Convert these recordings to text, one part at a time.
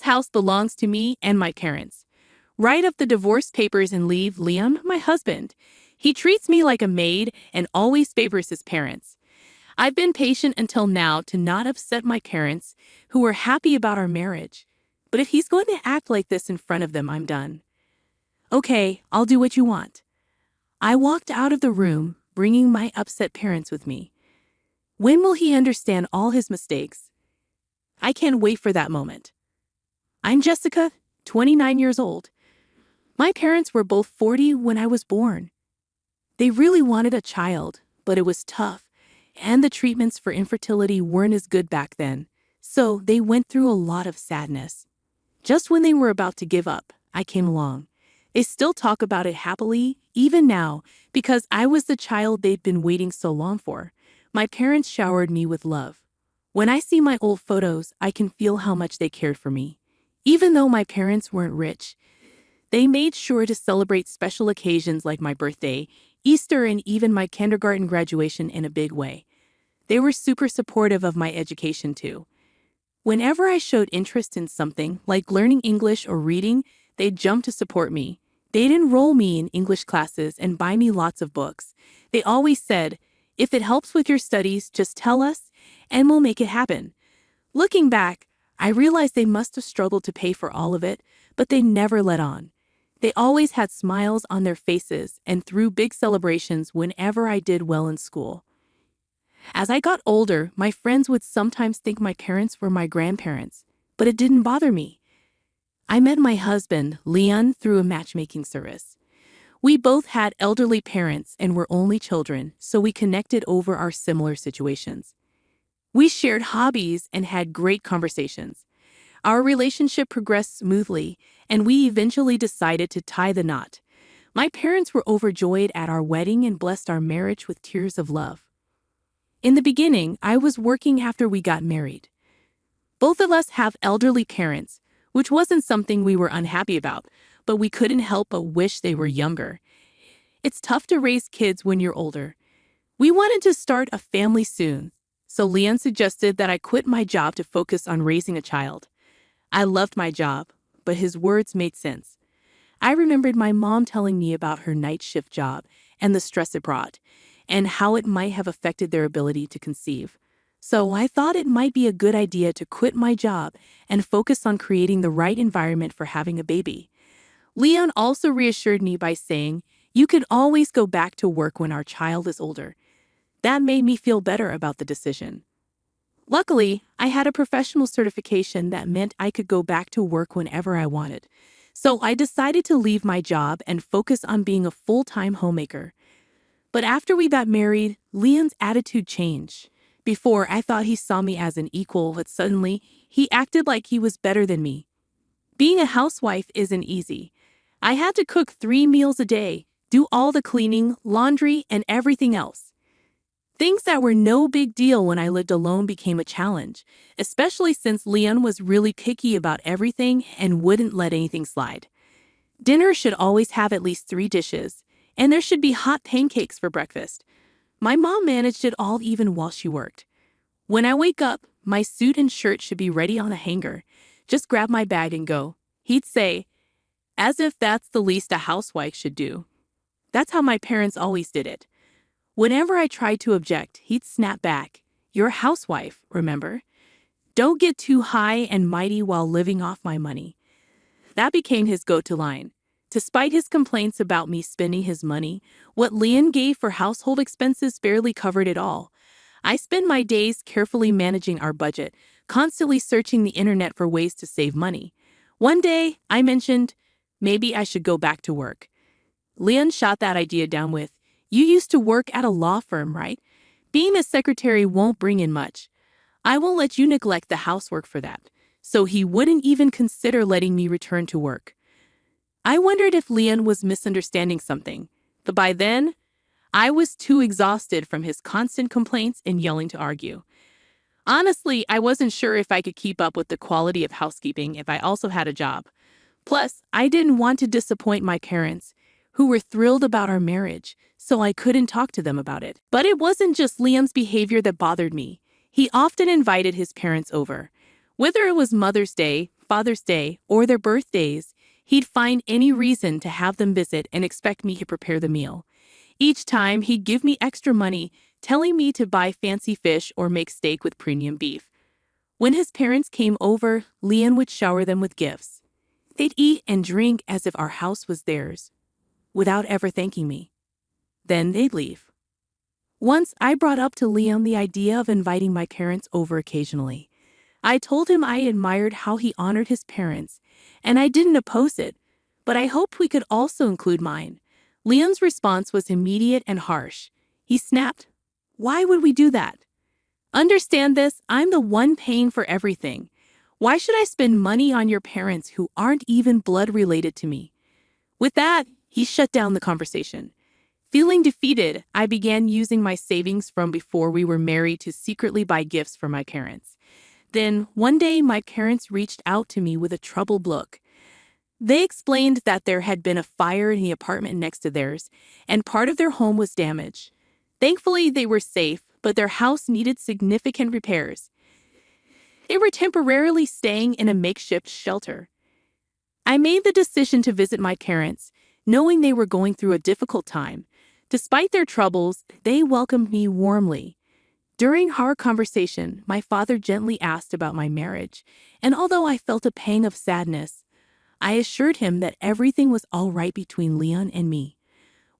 house belongs to me and my parents. Write up the divorce papers and leave Leon, my husband. He treats me like a maid and always favors his parents. I've been patient until now to not upset my parents, who were happy about our marriage. But if he's going to act like this in front of them, I'm done. Okay, I'll do what you want. I walked out of the room, bringing my upset parents with me. When will he understand all his mistakes? I can't wait for that moment. I'm Jessica, 29 years old. My parents were both 40 when I was born. They really wanted a child, but it was tough, and the treatments for infertility weren't as good back then, so they went through a lot of sadness. Just when they were about to give up, I came along. They still talk about it happily, even now, because I was the child they'd been waiting so long for. My parents showered me with love. When I see my old photos, I can feel how much they cared for me. Even though my parents weren't rich, they made sure to celebrate special occasions like my birthday, Easter, and even my kindergarten graduation in a big way. They were super supportive of my education too. Whenever I showed interest in something, like learning English or reading, they'd jump to support me. They'd enroll me in English classes and buy me lots of books. They always said, "If it helps with your studies, just tell us, and we'll make it happen." Looking back, I realized they must have struggled to pay for all of it, but they never let on. They always had smiles on their faces and threw big celebrations whenever I did well in school. As I got older, my friends would sometimes think my parents were my grandparents, but it didn't bother me. I met my husband, Leon, through a matchmaking service. We both had elderly parents and were only children, so we connected over our similar situations. We shared hobbies and had great conversations. Our relationship progressed smoothly, and we eventually decided to tie the knot. My parents were overjoyed at our wedding and blessed our marriage with tears of love. In the beginning, I was working after we got married. Both of us have elderly parents, which wasn't something we were unhappy about, but we couldn't help but wish they were younger. It's tough to raise kids when you're older. We wanted to start a family soon, so Leon suggested that I quit my job to focus on raising a child. I loved my job, but his words made sense. I remembered my mom telling me about her night shift job and the stress it brought, and how it might have affected their ability to conceive. So I thought it might be a good idea to quit my job and focus on creating the right environment for having a baby. Leon also reassured me by saying, "You could always go back to work when our child is older." That made me feel better about the decision. Luckily, I had a professional certification that meant I could go back to work whenever I wanted. So I decided to leave my job and focus on being a full-time homemaker. But after we got married, Leon's attitude changed. Before, I thought he saw me as an equal, but suddenly, he acted like he was better than me. Being a housewife isn't easy. I had to cook 3 meals a day, do all the cleaning, laundry, and everything else. Things that were no big deal when I lived alone became a challenge, especially since Leon was really picky about everything and wouldn't let anything slide. Dinner should always have at least 3 dishes, and there should be hot pancakes for breakfast. My mom managed it all even while she worked. When I wake up, my suit and shirt should be ready on a hanger. Just grab my bag and go, he'd say, as if that's the least a housewife should do. That's how my parents always did it. Whenever I tried to object, he'd snap back, "You're a housewife, remember? Don't get too high and mighty while living off my money." That became his go-to line. Despite his complaints about me spending his money, what Leon gave for household expenses barely covered it all. I spend my days carefully managing our budget, constantly searching the internet for ways to save money. One day, I mentioned, maybe I should go back to work. Leon shot that idea down with, "You used to work at a law firm, right? Being a secretary won't bring in much. I won't let you neglect the housework for that." So he wouldn't even consider letting me return to work. I wondered if Leon was misunderstanding something, but by then, I was too exhausted from his constant complaints and yelling to argue. Honestly, I wasn't sure if I could keep up with the quality of housekeeping if I also had a job. Plus, I didn't want to disappoint my parents, who were thrilled about our marriage, so I couldn't talk to them about it. But it wasn't just Liam's behavior that bothered me. He often invited his parents over. Whether it was Mother's Day, Father's Day or their birthdays, he'd find any reason to have them visit and expect me to prepare the meal. Each time, he'd give me extra money, telling me to buy fancy fish or make steak with premium beef. When his parents came over, Leon would shower them with gifts. They'd eat and drink as if our house was theirs, without ever thanking me. Then they'd leave. Once, I brought up to Leon the idea of inviting my parents over occasionally. I told him I admired how he honored his parents, and I didn't oppose it, but I hoped we could also include mine. Leon's response was immediate and harsh. He snapped, "Why would we do that? Understand this, I'm the one paying for everything. Why should I spend money on your parents who aren't even blood related to me?" With that, he shut down the conversation. Feeling defeated, I began using my savings from before we were married to secretly buy gifts for my parents. Then, one day, my parents reached out to me with a troubled look. They explained that there had been a fire in the apartment next to theirs, and part of their home was damaged. Thankfully, they were safe, but their house needed significant repairs. They were temporarily staying in a makeshift shelter. I made the decision to visit my parents, knowing they were going through a difficult time. Despite their troubles, they welcomed me warmly. During our conversation, my father gently asked about my marriage, and although I felt a pang of sadness, I assured him that everything was all right between Leon and me.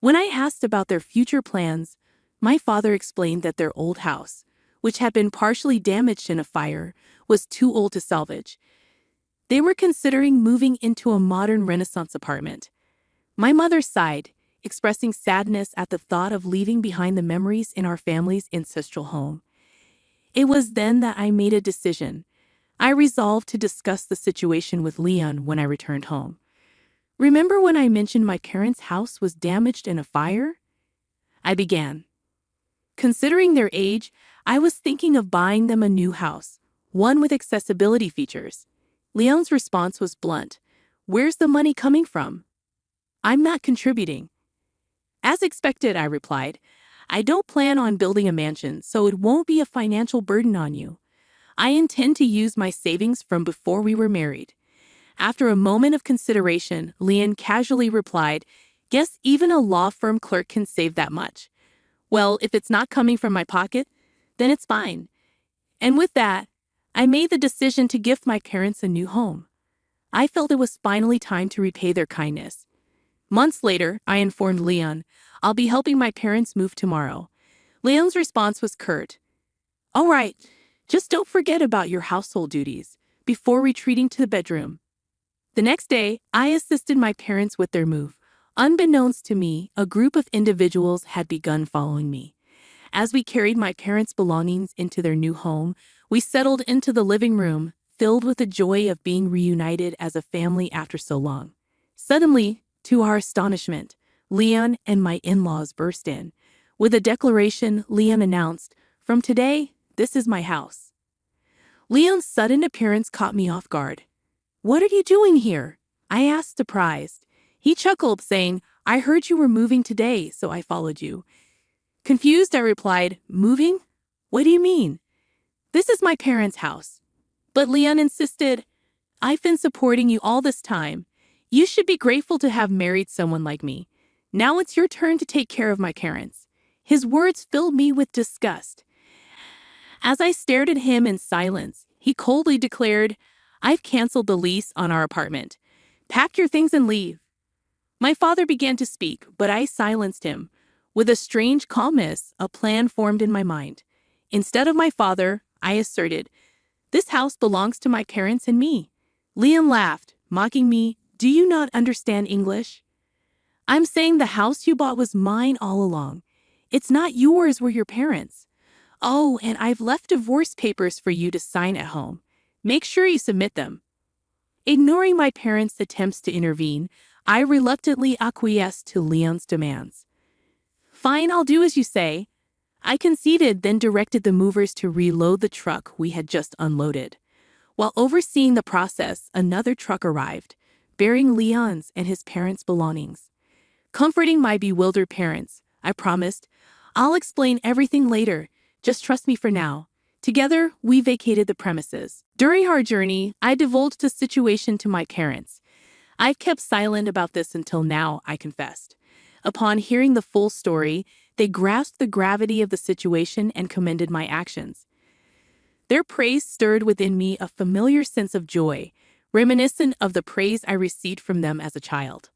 When I asked about their future plans, my father explained that their old house, which had been partially damaged in a fire, was too old to salvage. They were considering moving into a modern Renaissance apartment. My mother sighed, expressing sadness at the thought of leaving behind the memories in our family's ancestral home. It was then that I made a decision. I resolved to discuss the situation with Leon when I returned home. "Remember when I mentioned my parents' house was damaged in a fire?" I began. Considering their age, I was thinking of buying them a new house, one with accessibility features. Leon's response was blunt. "Where's the money coming from?" "I'm not contributing." As expected, I replied, "I don't plan on building a mansion, so it won't be a financial burden on you. I intend to use my savings from before we were married." After a moment of consideration, Leon casually replied, "Guess even a law firm clerk can save that much." "Well, if it's not coming from my pocket, then it's fine." And with that, I made the decision to gift my parents a new home. I felt it was finally time to repay their kindness. Months later, I informed Leon, "I'll be helping my parents move tomorrow." Leon's response was curt. "All right, just don't forget about your household duties," before retreating to the bedroom. The next day, I assisted my parents with their move. Unbeknownst to me, a group of individuals had begun following me. As we carried my parents' belongings into their new home, we settled into the living room, filled with the joy of being reunited as a family after so long. Suddenly, to our astonishment, Leon and my in-laws burst in. With a declaration, Leon announced, "From today, this is my house." Leon's sudden appearance caught me off guard. "What are you doing here?" I asked, surprised. He chuckled, saying, "I heard you were moving today, so I followed you." Confused, I replied, "Moving? What do you mean? This is my parents' house." But Leon insisted, "I've been supporting you all this time. You should be grateful to have married someone like me. Now it's your turn to take care of my parents." His words filled me with disgust. As I stared at him in silence, he coldly declared, "I've canceled the lease on our apartment. Pack your things and leave." My father began to speak, but I silenced him. With a strange calmness, a plan formed in my mind. Instead of my father, I asserted, "This house belongs to my parents and me." Leon laughed, mocking me, "Do you not understand English? I'm saying the house you bought was mine all along. It's not yours, we're your parents. Oh, and I've left divorce papers for you to sign at home. Make sure you submit them." Ignoring my parents' attempts to intervene, I reluctantly acquiesced to Leon's demands. "Fine, I'll do as you say." I conceded, then directed the movers to reload the truck we had just unloaded. While overseeing the process, another truck arrived, bearing Leon's and his parents' belongings. Comforting my bewildered parents, I promised, "I'll explain everything later. Just trust me for now." Together, we vacated the premises. During our journey, I divulged the situation to my parents. I've kept silent about this until now, I confessed. Upon hearing the full story, they grasped the gravity of the situation and commended my actions. Their praise stirred within me a familiar sense of joy, reminiscent of the praise I received from them as a child.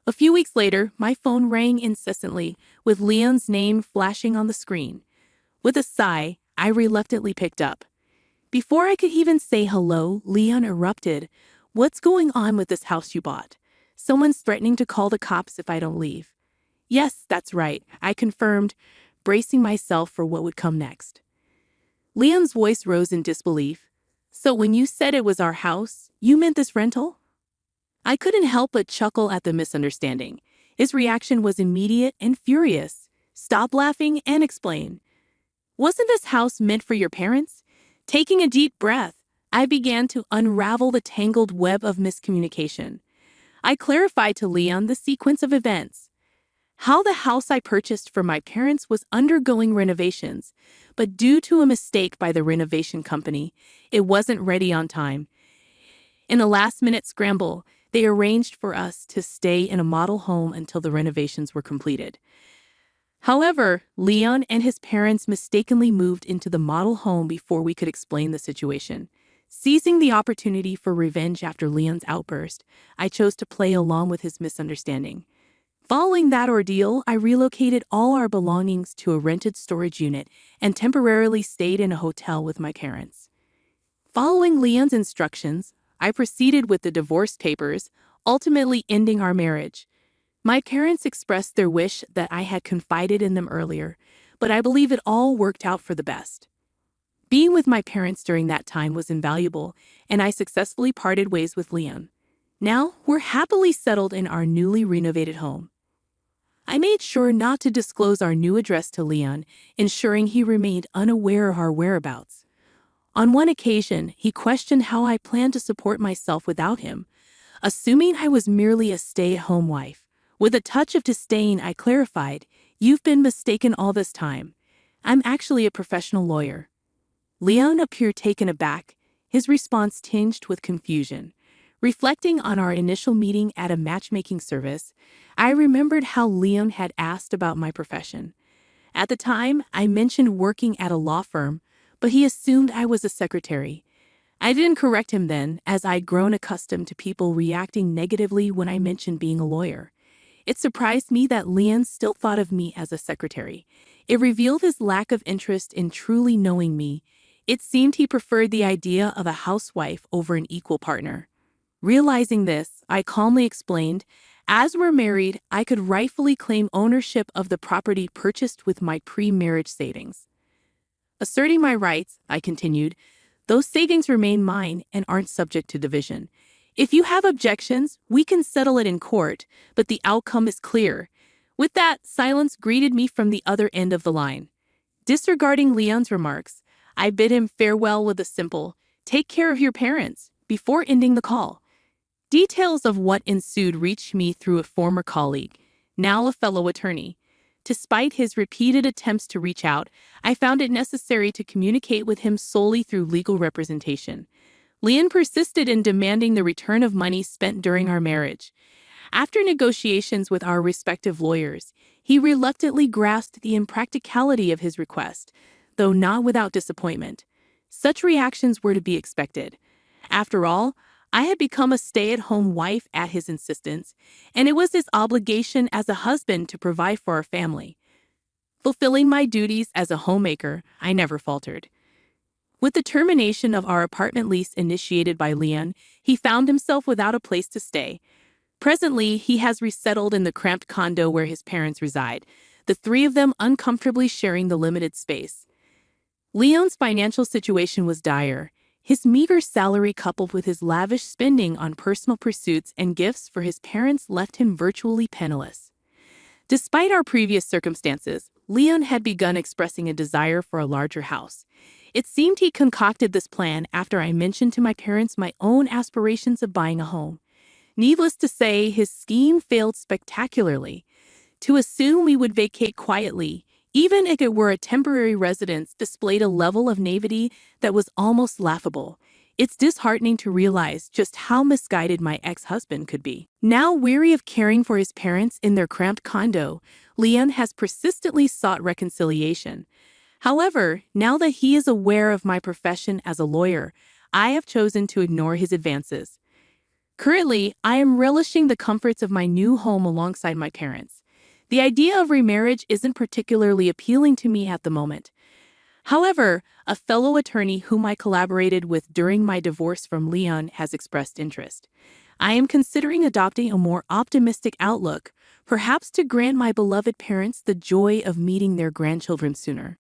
A few weeks later, my phone rang incessantly, with Leon's name flashing on the screen. With a sigh, I reluctantly picked up. Before I could even say hello, Leon erupted. "What's going on with this house you bought? Someone's threatening to call the cops if I don't leave." "Yes, that's right," I confirmed, bracing myself for what would come next. Leon's voice rose in disbelief. "So when you said it was our house, you meant this rental?" I couldn't help but chuckle at the misunderstanding. His reaction was immediate and furious. "Stop laughing and explain. Wasn't this house meant for your parents?" Taking a deep breath, I began to unravel the tangled web of miscommunication. I clarified to Leon the sequence of events. How the house I purchased for my parents was undergoing renovations, but due to a mistake by the renovation company, it wasn't ready on time. In a last-minute scramble, they arranged for us to stay in a model home until the renovations were completed. However, Leon and his parents mistakenly moved into the model home before we could explain the situation. Seizing the opportunity for revenge after Leon's outburst, I chose to play along with his misunderstanding. Following that ordeal, I relocated all our belongings to a rented storage unit and temporarily stayed in a hotel with my parents. Following Leon's instructions, I proceeded with the divorce papers, ultimately ending our marriage. My parents expressed their wish that I had confided in them earlier, but I believe it all worked out for the best. Being with my parents during that time was invaluable, and I successfully parted ways with Leon. Now, we're happily settled in our newly renovated home. I made sure not to disclose our new address to Leon, ensuring he remained unaware of our whereabouts. On one occasion, he questioned how I planned to support myself without him, assuming I was merely a stay-at-home wife. With a touch of disdain, I clarified, "You've been mistaken all this time. I'm actually a professional lawyer." Leon appeared taken aback, his response tinged with confusion. Reflecting on our initial meeting at a matchmaking service, I remembered how Leon had asked about my profession. At the time, I mentioned working at a law firm, but he assumed I was a secretary. I didn't correct him then, as I'd grown accustomed to people reacting negatively when I mentioned being a lawyer. It surprised me that Leon still thought of me as a secretary. It revealed his lack of interest in truly knowing me. It seemed he preferred the idea of a housewife over an equal partner. Realizing this, I calmly explained, as we're married, I could rightfully claim ownership of the property purchased with my pre-marriage savings. Asserting my rights, I continued, those savings remain mine and aren't subject to division. If you have objections, we can settle it in court, but the outcome is clear. With that, silence greeted me from the other end of the line. Disregarding Leon's remarks, I bid him farewell with a simple, "Take care of your parents," before ending the call. Details of what ensued reached me through a former colleague, now a fellow attorney. Despite his repeated attempts to reach out, I found it necessary to communicate with him solely through legal representation. Leon persisted in demanding the return of money spent during our marriage. After negotiations with our respective lawyers, he reluctantly grasped the impracticality of his request, though not without disappointment. Such reactions were to be expected. After all, I had become a stay-at-home wife at his insistence, and it was his obligation as a husband to provide for our family. Fulfilling my duties as a homemaker, I never faltered. With the termination of our apartment lease initiated by Leon, he found himself without a place to stay. Presently, he has resettled in the cramped condo where his parents reside, the three of them uncomfortably sharing the limited space. Leon's financial situation was dire. His meager salary coupled with his lavish spending on personal pursuits and gifts for his parents left him virtually penniless. Despite our previous circumstances, Leon had begun expressing a desire for a larger house. It seemed he concocted this plan after I mentioned to my parents my own aspirations of buying a home. Needless to say, his scheme failed spectacularly. To assume we would vacate quietly, even if it were a temporary residence, displayed a level of naivety that was almost laughable. It's disheartening to realize just how misguided my ex-husband could be. Now weary of caring for his parents in their cramped condo, Leon has persistently sought reconciliation. However, now that he is aware of my profession as a lawyer, I have chosen to ignore his advances. Currently, I am relishing the comforts of my new home alongside my parents. The idea of remarriage isn't particularly appealing to me at the moment. However, a fellow attorney whom I collaborated with during my divorce from Leon has expressed interest. I am considering adopting a more optimistic outlook, perhaps to grant my beloved parents the joy of meeting their grandchildren sooner.